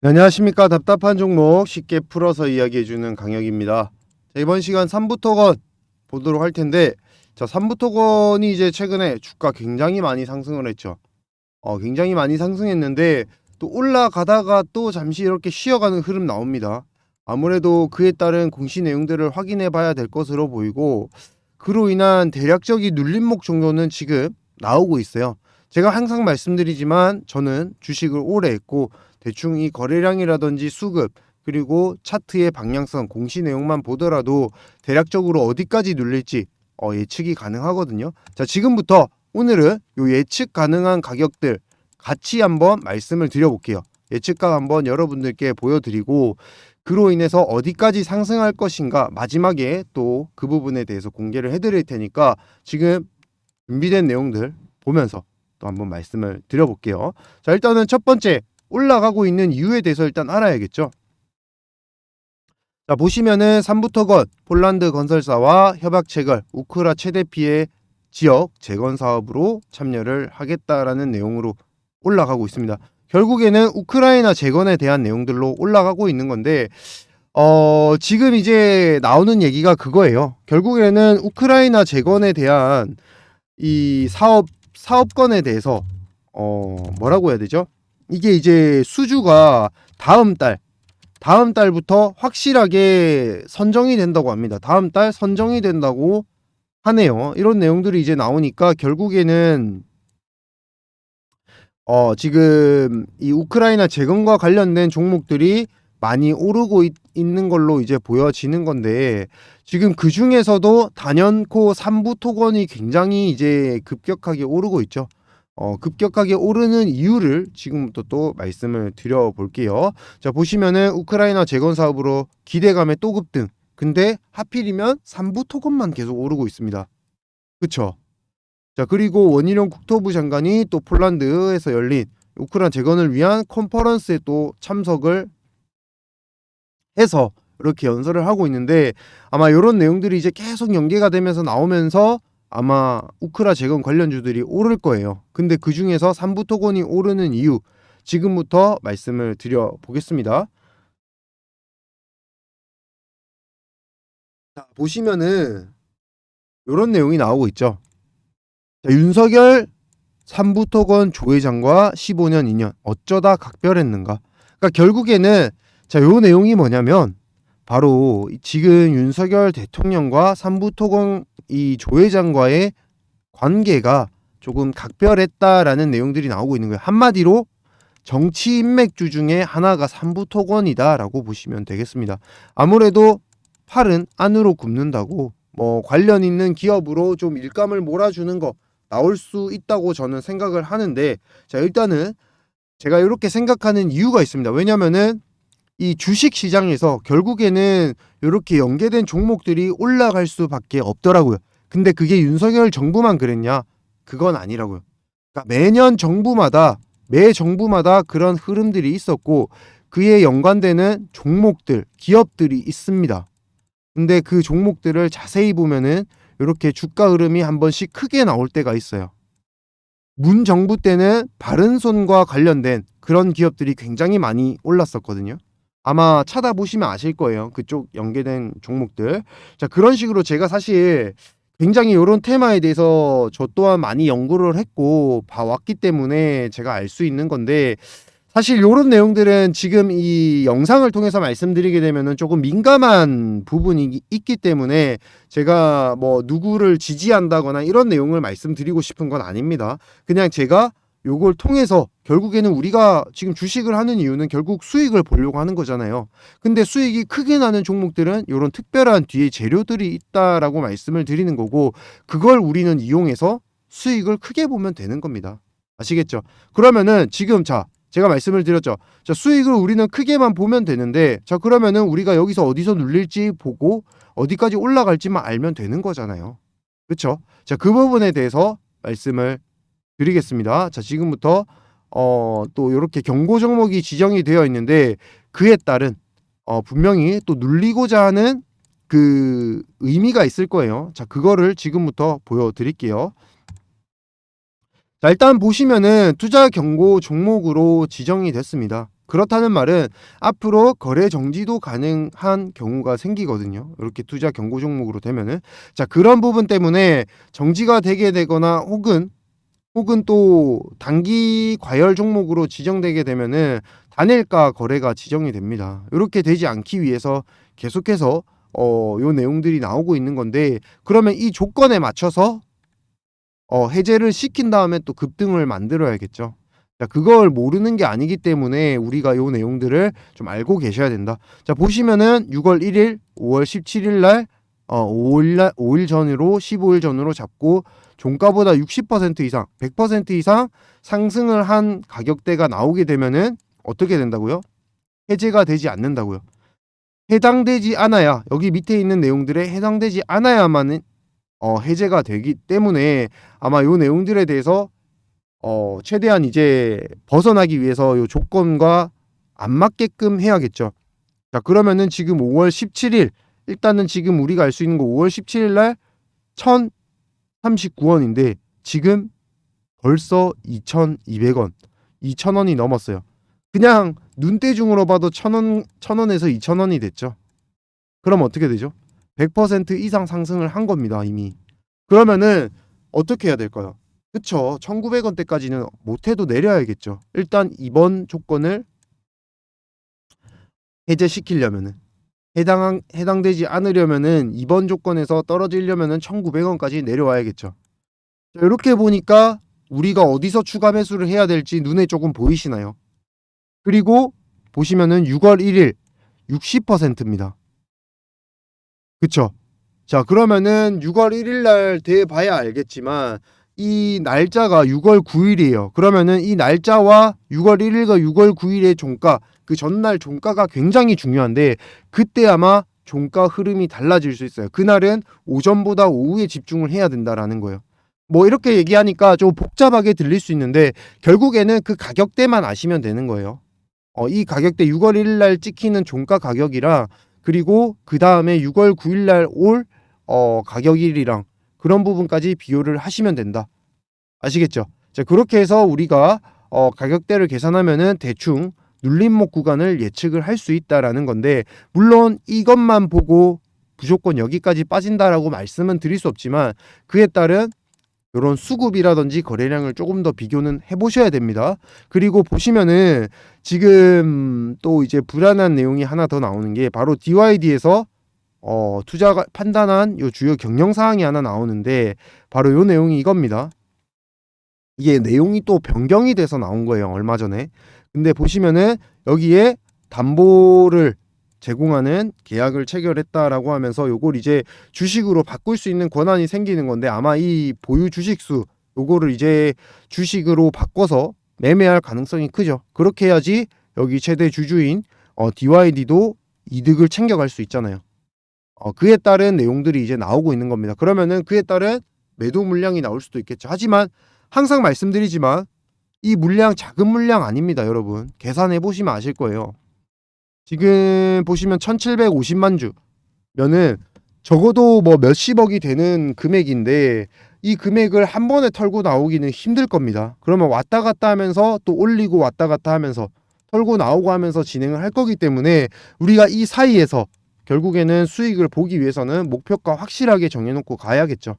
네, 안녕하십니까. 답답한 종목 쉽게 풀어서 이야기해주는 강혁입니다. 자, 이번 시간 3부토건 보도록 할 텐데, 자, 3부토건이 이제 최근에 주가 굉장히 많이 상승을 했죠. 굉장히 많이 상승했는데 또 올라가다가 또 잠시 이렇게 쉬어가는 흐름 나옵니다. 아무래도 그에 따른 공시 내용들을 확인해 봐야 될 것으로 보이고, 그로 인한 대략적인 눌림목 정도는 지금 나오고 있어요. 제가 항상 말씀드리지만 저는 주식을 오래 했고, 대충 이 거래량이라든지 수급, 그리고 차트의 방향성, 공시 내용만 보더라도 대략적으로 어디까지 눌릴지 예측이 가능하거든요. 자, 지금부터 오늘은 요 예측 가능한 가격들 같이 한번 말씀을 드려볼게요. 예측각 한번 여러분들께 보여드리고, 그로 인해서 어디까지 상승할 것인가 마지막에 또 그 부분에 대해서 공개를 해드릴 테니까 지금 준비된 내용들 보면서 또 한번 말씀을 드려볼게요. 자, 일단은 첫 번째, 올라가고 있는 이유에 대해서 일단 알아야겠죠. 자, 보시면은 3부토건 폴란드 건설사와 협약 체결, 우크라 최대 피해 지역 재건 사업으로 참여를 하겠다라는 내용으로 올라가고 있습니다. 결국에는 우크라이나 재건에 대한 내용들로 올라가고 있는 건데, 지금 이제 나오는 얘기가 그거예요. 결국에는 우크라이나 재건에 대한 이 사업건에 대해서 뭐라고 해야 되죠? 이게 이제 수주가 다음 달부터 확실하게 선정이 된다고 합니다. 다음 달 선정이 된다고 하네요. 이런 내용들이 이제 나오니까 결국에는 지금 이 우크라이나 재건과 관련된 종목들이 많이 오르고 있는 걸로 이제 보여지는 건데, 지금 그 중에서도 단연코 3부 토건이 굉장히 이제 급격하게 오르고 있죠. 급격하게 오르는 이유를 지금부터 또 말씀을 드려볼게요. 자, 보시면은 우크라이나 재건 사업으로 기대감에 또 급등. 근데 하필이면 3부 토건만 계속 오르고 있습니다. 그쵸? 자, 그리고 원희룡 국토부 장관이 또 폴란드에서 열린 우크라이나 재건을 위한 컨퍼런스에 또 참석을 해서 이렇게 연설을 하고 있는데, 아마 이런 내용들이 이제 계속 연계가 되면서 나오면서 아마 우크라 재건 관련주들이 오를 거예요. 근데 그 중에서 3부 토건이 오르는 이유 지금부터 말씀을 드려보겠습니다. 자, 보시면은 이런 내용이 나오고 있죠. 자, 윤석열 3부 토건 조 회장과 15년 인연 어쩌다 각별했는가. 그러니까 결국에는 자, 요 내용이 뭐냐면 바로 지금 윤석열 대통령과 3부 토건 이 조 회장과의 관계가 조금 각별했다라는 내용들이 나오고 있는 거예요. 한마디로 정치 인맥주 중에 하나가 3부 토건이다라고 보시면 되겠습니다. 아무래도 팔은 안으로 굽는다고 뭐 관련 있는 기업으로 좀 일감을 몰아주는 거 나올 수 있다고 저는 생각을 하는데, 자, 일단은 제가 이렇게 생각하는 이유가 있습니다. 왜냐면은 이 주식 시장에서 결국에는 이렇게 연계된 종목들이 올라갈 수밖에 없더라고요. 근데 그게 윤석열 정부만 그랬냐? 그건 아니라고요. 그러니까 매 정부마다 그런 흐름들이 있었고, 그에 연관되는 종목들, 기업들이 있습니다. 근데 그 종목들을 자세히 보면은 이렇게 주가 흐름이 한 번씩 크게 나올 때가 있어요. 문 정부 때는 바른손과 관련된 그런 기업들이 굉장히 많이 올랐었거든요. 아마 찾아보시면 아실 거예요. 그쪽 연계된 종목들. 자, 그런 식으로 제가 사실 굉장히 이런 테마에 대해서 저 또한 많이 연구를 했고 봐왔기 때문에 제가 알 수 있는 건데, 사실 이런 내용들은 지금 이 영상을 통해서 말씀드리게 되면은 조금 민감한 부분이 있기 때문에 제가 뭐 누구를 지지한다거나 이런 내용을 말씀드리고 싶은 건 아닙니다. 그냥 제가 요걸 통해서 결국에는 우리가 지금 주식을 하는 이유는 결국 수익을 보려고 하는 거잖아요. 근데 수익이 크게 나는 종목들은 이런 특별한 뒤에 재료들이 있다라고 말씀을 드리는 거고, 그걸 우리는 이용해서 수익을 크게 보면 되는 겁니다. 아시겠죠? 그러면은 지금 자, 제가 말씀을 드렸죠. 자, 수익을 우리는 크게만 보면 되는데, 자, 그러면은 우리가 여기서 어디서 눌릴지 보고 어디까지 올라갈지만 알면 되는 거잖아요. 그렇죠? 자, 그 부분에 대해서 말씀을 드리겠습니다. 자, 지금부터 또 이렇게 경고 종목이 지정이 되어 있는데, 그에 따른 분명히 또 눌리고자 하는 그 의미가 있을 거예요. 자, 그거를 지금부터 보여드릴게요. 자, 일단 보시면은 투자 경고 종목으로 지정이 됐습니다. 그렇다는 말은 앞으로 거래 정지도 가능한 경우가 생기거든요. 이렇게 투자 경고 종목으로 되면은. 자, 그런 부분 때문에 정지가 되게 되거나 혹은 또 단기 과열 종목으로 지정되게 되면은 단일가 거래가 지정이 됩니다. 이렇게 되지 않기 위해서 계속해서 요 내용들이 나오고 있는 건데, 그러면 이 조건에 맞춰서 해제를 시킨 다음에 또 급등을 만들어야겠죠. 자, 그걸 모르는 게 아니기 때문에 우리가 요 내용들을 좀 알고 계셔야 된다. 자, 보시면은 6월 1일, 5월 17일 날 5일 전으로 15일 전으로 잡고 종가보다 60% 이상, 100% 이상 상승을 한 가격대가 나오게 되면은 어떻게 된다고요? 해제가 되지 않는다고요. 해당되지 않아야, 여기 밑에 있는 내용들에 해당되지 않아야만은 해제가 되기 때문에 아마 요 내용들에 대해서 최대한 이제 벗어나기 위해서 요 조건과 안 맞게끔 해야겠죠. 자, 그러면은 지금 5월 17일, 일단은 지금 우리가 알 수 있는 거 5월 17일 날 1,039원인데 지금 벌써 2,200원, 2,000원이 넘었어요. 그냥 눈대중으로 봐도 1,000원에서 2,000원이 됐죠. 그럼 어떻게 되죠? 100% 이상 상승을 한 겁니다, 이미. 그러면은 어떻게 해야 될까요? 그쵸. 1,900원대까지는 못해도 내려야겠죠. 일단 이번 조건을 해제시키려면은, 해당되지 않으려면은 이번 조건에서 떨어지려면은 1,900원까지 내려와야겠죠. 자, 이렇게 보니까 우리가 어디서 추가 매수를 해야 될지 눈에 조금 보이시나요? 그리고 보시면은 6월 1일 60%입니다. 그쵸? 자, 그러면은 6월 1일 날 돼 봐야 알겠지만 이 날짜가 6월 9일이에요. 그러면은 이 날짜와 6월 1일과 6월 9일의 종가, 그 전날 종가가 굉장히 중요한데 그때 아마 종가 흐름이 달라질 수 있어요. 그날은 오전보다 오후에 집중을 해야 된다라는 거예요. 뭐 이렇게 얘기하니까 좀 복잡하게 들릴 수 있는데 결국에는 그 가격대만 아시면 되는 거예요. 이 가격대 6월 1일 날 찍히는 종가 가격이랑 그리고 그 다음에 6월 9일 날 올 가격일이랑 그런 부분까지 비교를 하시면 된다. 아시겠죠? 자, 그렇게 해서 우리가 가격대를 계산하면은 대충 눌림목 구간을 예측을 할 수 있다라는 건데, 물론 이것만 보고 무조건 여기까지 빠진다라고 말씀은 드릴 수 없지만 그에 따른 이런 수급이라든지 거래량을 조금 더 비교는 해보셔야 됩니다. 그리고 보시면은 지금 또 이제 불안한 내용이 하나 더 나오는 게 바로 DYD에서 투자가 판단한 요 주요 경영 사항이 하나 나오는데 바로 요 내용이 이겁니다. 이게 내용이 또 변경이 돼서 나온 거예요, 얼마 전에. 근데 보시면은 여기에 담보를 제공하는 계약을 체결했다라고 하면서 요걸 이제 주식으로 바꿀 수 있는 권한이 생기는 건데 아마 이 보유 주식수 요거를 이제 주식으로 바꿔서 매매할 가능성이 크죠. 그렇게 해야지 여기 최대 주주인 DYD도 이득을 챙겨갈 수 있잖아요. 그에 따른 내용들이 이제 나오고 있는 겁니다. 그러면은 그에 따른 매도 물량이 나올 수도 있겠죠. 하지만 항상 말씀드리지만 이 물량 작은 물량 아닙니다, 여러분. 계산해 보시면 아실 거예요. 지금 보시면 1,750만 주면은 적어도 뭐 몇십억이 되는 금액인데 이 금액을 한 번에 털고 나오기는 힘들 겁니다. 그러면 왔다 갔다 하면서 또 올리고 왔다 갔다 하면서 털고 나오고 하면서 진행을 할 거기 때문에 우리가 이 사이에서 결국에는 수익을 보기 위해서는 목표가 확실하게 정해놓고 가야겠죠.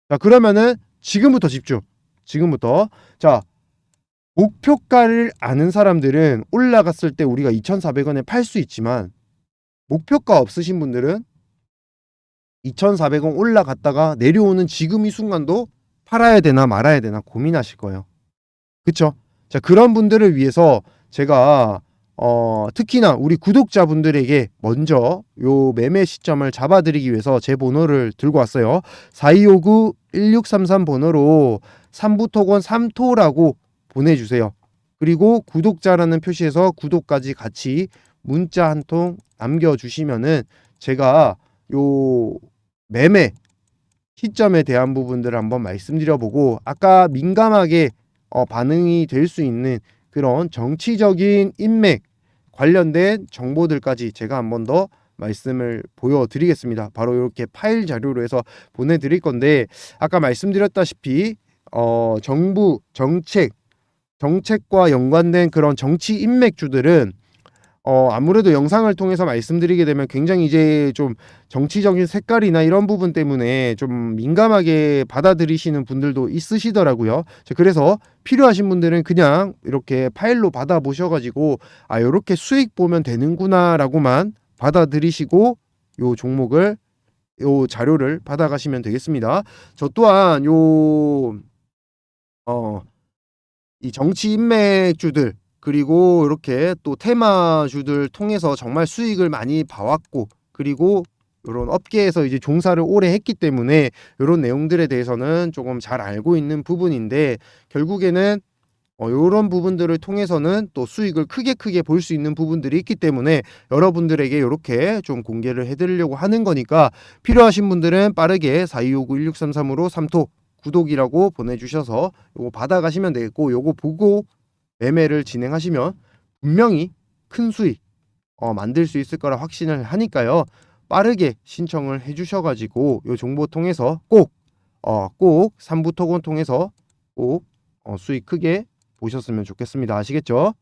자, 그러면은 지금부터 집중. 지금부터. 자, 목표가를 아는 사람들은 올라갔을 때 우리가 2,400원에 팔 수 있지만 목표가 없으신 분들은 2,400원 올라갔다가 내려오는 지금 이 순간도 팔아야 되나 말아야 되나 고민하실 거예요. 그쵸? 자, 그런 분들을 위해서 제가 특히나 우리 구독자분들에게 먼저 요 매매 시점을 잡아드리기 위해서 제 번호를 들고 왔어요. 4259-1633 번호로 삼부토건 3토라고 보내주세요. 그리고 구독자라는 표시에서 구독까지 같이 문자 한 통 남겨주시면은 제가 요 매매 시점에 대한 부분들을 한번 말씀드려보고 아까 민감하게 반응이 될 수 있는 그런 정치적인 인맥 관련된 정보들까지 제가 한 번 더 말씀을 보여드리겠습니다. 바로 이렇게 파일 자료로 해서 보내드릴 건데 아까 말씀드렸다시피 정부 정책 정책과 연관된 그런 정치 인맥주들은 아무래도 영상을 통해서 말씀드리게 되면 굉장히 이제 좀 정치적인 색깔이나 이런 부분 때문에 좀 민감하게 받아들이시는 분들도 있으시더라고요. 그래서 필요하신 분들은 그냥 이렇게 파일로 받아 보셔 가지고 요렇게 수익 보면 되는구나라고만 받아들이시고 요 종목을 요 자료를 받아가시면 되겠습니다. 저 또한 이 정치 인맥주들 그리고 이렇게 또 테마주들 통해서 정말 수익을 많이 봐왔고, 그리고 요런 업계에서 이제 종사를 오래 했기 때문에 요런 내용들에 대해서는 조금 잘 알고 있는 부분인데, 결국에는 요런 부분들을 통해서는 또 수익을 크게 볼 수 있는 부분들이 있기 때문에 여러분들에게 요렇게 좀 공개를 해 드리려고 하는 거니까, 필요하신 분들은 빠르게 4259-1633으로 3톡 구독이라고 보내주셔서 요거 받아가시면 되겠고, 요거 보고 매매를 진행하시면 분명히 큰 수익 만들 수 있을 거라 확신을 하니까요. 빠르게 신청을 해 주셔 가지고 요 정보 통해서 꼭 3부 토건 통해서 꼭 수익 크게 보셨으면 좋겠습니다. 아시겠죠?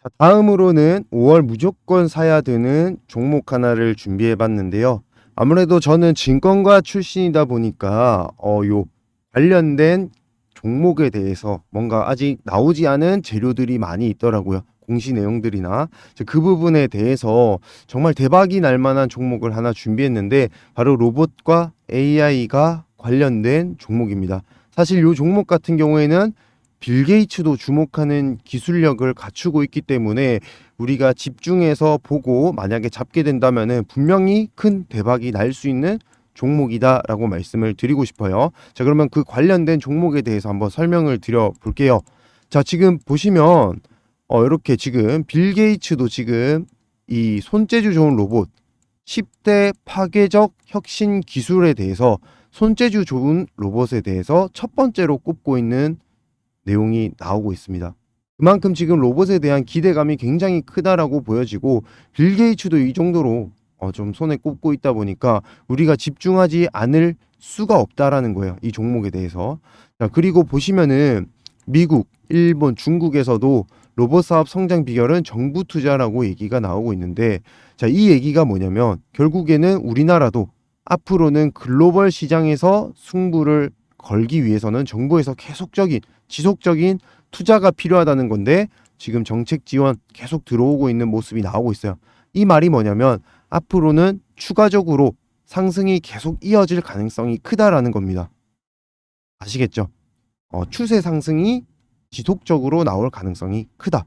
자, 다음으로는 5월 무조건 사야 되는 종목 하나를 준비해 봤는데요. 아무래도 저는 증권가 출신이다 보니까 요 관련된 종목에 대해서 뭔가 아직 나오지 않은 재료들이 많이 있더라고요. 공시 내용들이나 그 부분에 대해서 정말 대박이 날 만한 종목을 하나 준비했는데, 바로 로봇과 AI가 관련된 종목입니다. 사실 이 종목 같은 경우에는 빌 게이츠도 주목하는 기술력을 갖추고 있기 때문에 우리가 집중해서 보고 만약에 잡게 된다면은 분명히 큰 대박이 날 수 있는 종목이다라고 말씀을 드리고 싶어요. 자, 그러면 그 관련된 종목에 대해서 한번 설명을 드려 볼게요. 자, 지금 보시면 이렇게 지금 빌 게이츠도 지금 이 손재주 좋은 로봇 10대 파괴적 혁신 기술에 대해서, 손재주 좋은 로봇에 대해서 첫 번째로 꼽고 있는 내용이 나오고 있습니다. 그만큼 지금 로봇에 대한 기대감이 굉장히 크다라고 보여지고, 빌 게이츠도 이 정도로 좀 손에 꼽고 있다 보니까 우리가 집중하지 않을 수가 없다라는 거예요, 이 종목에 대해서. 자, 그리고 보시면은 미국, 일본, 중국에서도 로봇 사업 성장 비결은 정부 투자라고 얘기가 나오고 있는데, 자, 이 얘기가 뭐냐면 결국에는 우리나라도 앞으로는 글로벌 시장에서 승부를 걸기 위해서는 정부에서 계속적인 지속적인 투자가 필요하다는 건데, 지금 정책 지원 계속 들어오고 있는 모습이 나오고 있어요. 이 말이 뭐냐면 앞으로는 추가적으로 상승이 계속 이어질 가능성이 크다라는 겁니다. 아시겠죠? 추세 상승이 지속적으로 나올 가능성이 크다.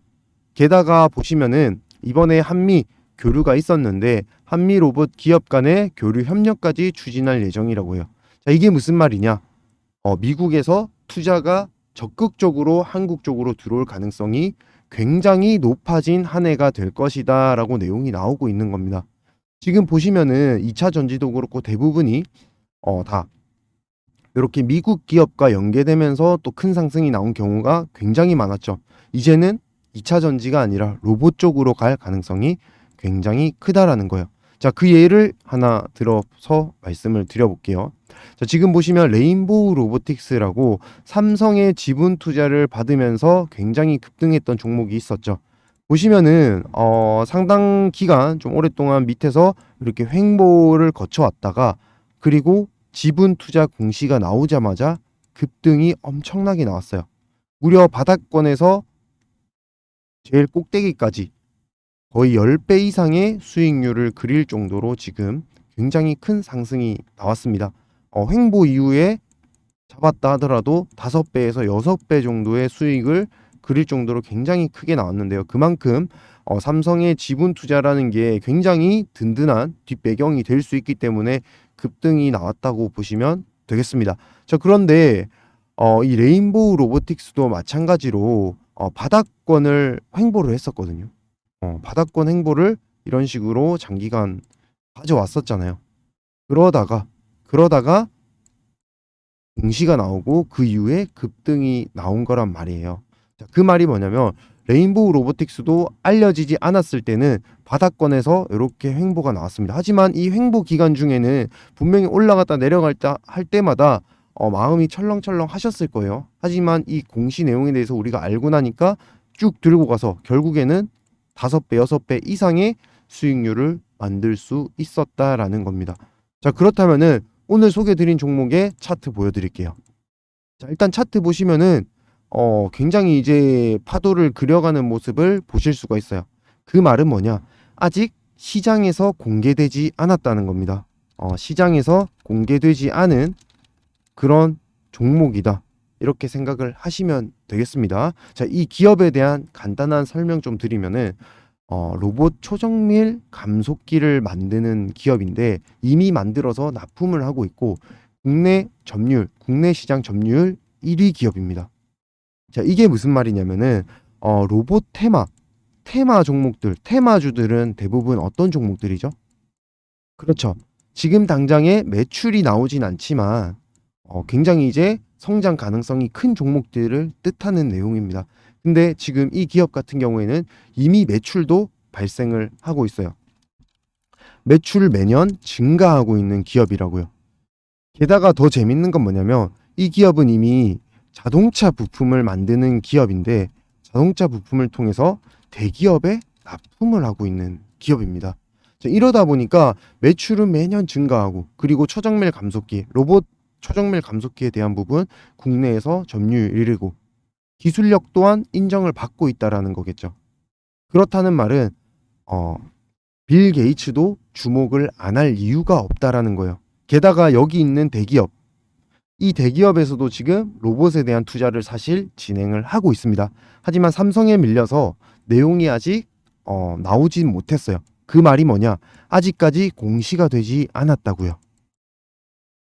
게다가 보시면은 이번에 한미 교류가 있었는데 한미 로봇 기업 간의 교류 협력까지 추진할 예정이라고 해요. 자, 이게 무슨 말이냐? 미국에서 투자가 적극적으로 한국 쪽으로 들어올 가능성이 굉장히 높아진 한 해가 될 것이다 라고 내용이 나오고 있는 겁니다. 지금 보시면은 2차 전지도 그렇고 대부분이 다 이렇게 미국 기업과 연계되면서 또 큰 상승이 나온 경우가 굉장히 많았죠. 이제는 2차 전지가 아니라 로봇 쪽으로 갈 가능성이 굉장히 크다라는 거예요. 자, 그 예를 하나 들어서 말씀을 드려볼게요. 자, 지금 보시면 레인보우 로보틱스라고 삼성의 지분 투자를 받으면서 굉장히 급등했던 종목이 있었죠. 보시면은 상당 기간 좀 오랫동안 밑에서 이렇게 횡보를 거쳐왔다가, 그리고 지분 투자 공시가 나오자마자 급등이 엄청나게 나왔어요. 무려 바닥권에서 제일 꼭대기까지 거의 10배 이상의 수익률을 그릴 정도로 지금 굉장히 큰 상승이 나왔습니다. 횡보 이후에 잡았다 하더라도 5배에서 6배 정도의 수익을 그릴 정도로 굉장히 크게 나왔는데요. 그만큼 삼성의 지분 투자라는 게 굉장히 든든한 뒷배경이 될 수 있기 때문에 급등이 나왔다고 보시면 되겠습니다. 자, 그런데 이 레인보우 로보틱스도 마찬가지로 바닥권을 횡보를 했었거든요. 바닥권 횡보를 이런 식으로 장기간 가져왔었잖아요. 그러다가 공시가 나오고 그 이후에 급등이 나온 거란 말이에요. 자, 그 말이 뭐냐면 레인보우 로보틱스도 알려지지 않았을 때는 바닥권에서 이렇게 횡보가 나왔습니다. 하지만 이 횡보 기간 중에는 분명히 올라갔다 내려갈 할 때마다 마음이 철렁철렁 하셨을 거예요. 하지만 이 공시 내용에 대해서 우리가 알고 나니까 쭉 들고 가서 결국에는 5배, 6배 이상의 수익률을 만들 수 있었다라는 겁니다. 자, 그렇다면은 오늘 소개드린 종목의 차트 보여드릴게요. 자, 일단 차트 보시면은 굉장히 이제 파도를 그려가는 모습을 보실 수가 있어요. 그 말은 뭐냐? 아직 시장에서 공개되지 않았다는 겁니다. 시장에서 공개되지 않은 그런 종목이다. 이렇게 생각을 하시면 되겠습니다. 자, 이 기업에 대한 간단한 설명 좀 드리면은 로봇 초정밀 감속기를 만드는 기업인데 이미 만들어서 납품을 하고 있고 국내 점유율, 국내 시장 점유율 1위 기업입니다. 자, 이게 무슨 말이냐면은 로봇 테마 종목들, 테마주들은 대부분 어떤 종목들이죠? 그렇죠. 지금 당장에 매출이 나오진 않지만 굉장히 이제 성장 가능성이 큰 종목들을 뜻하는 내용입니다. 근데 지금 이 기업 같은 경우에는 이미 매출도 발생을 하고 있어요. 매출 매년 증가하고 있는 기업이라고요. 게다가 더 재밌는 건 뭐냐면 이 기업은 이미 자동차 부품을 만드는 기업인데 자동차 부품을 통해서 대기업에 납품을 하고 있는 기업입니다. 자, 이러다 보니까 매출은 매년 증가하고 그리고 초정밀 감속기, 로봇 초정밀 감속기에 대한 부분 국내에서 점유율 1위고 기술력 또한 인정을 받고 있다라는 거겠죠. 그렇다는 말은 빌 게이츠도 주목을 안 할 이유가 없다라는 거예요. 게다가 여기 있는 대기업, 이 대기업에서도 지금 로봇에 대한 투자를 사실 진행을 하고 있습니다. 하지만 삼성에 밀려서 내용이 아직 나오진 못했어요. 그 말이 뭐냐? 아직까지 공시가 되지 않았다고요.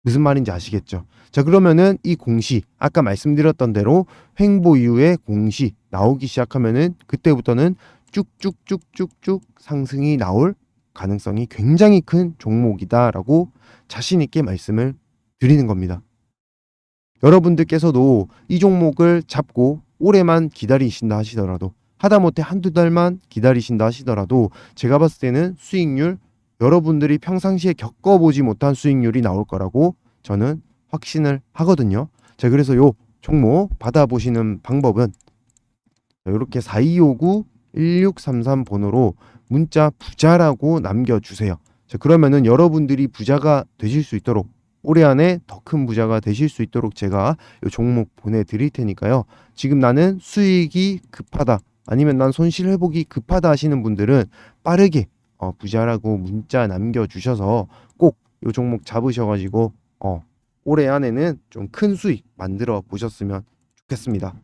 무슨 말인지 아시겠죠? 자, 그러면은 이 공시, 아까 말씀드렸던 대로 횡보 이후에 공시 나오기 시작하면은 그때부터는 쭉쭉쭉쭉쭉 상승이 나올 가능성이 굉장히 큰 종목이다라고 자신 있게 말씀을 드리는 겁니다. 여러분들께서도 이 종목을 잡고 올해만 기다리신다 하시더라도 하다못해 한두 달만 기다리신다 하시더라도 제가 봤을 때는 수익률 여러분들이 평상시에 겪어보지 못한 수익률이 나올 거라고 저는 확신을 하거든요. 자, 그래서 요 종목 받아보시는 방법은 이렇게 4259-1633 번호로 문자 부자라고 남겨주세요. 자, 그러면은 여러분들이 부자가 되실 수 있도록 올해 안에 더 큰 부자가 되실 수 있도록 제가 이 종목 보내드릴 테니까요. 지금 나는 수익이 급하다 아니면 난 손실 회복이 급하다 하시는 분들은 빠르게 부자라고 문자 남겨주셔서 꼭 이 종목 잡으셔가지고 올해 안에는 좀 큰 수익 만들어 보셨으면 좋겠습니다.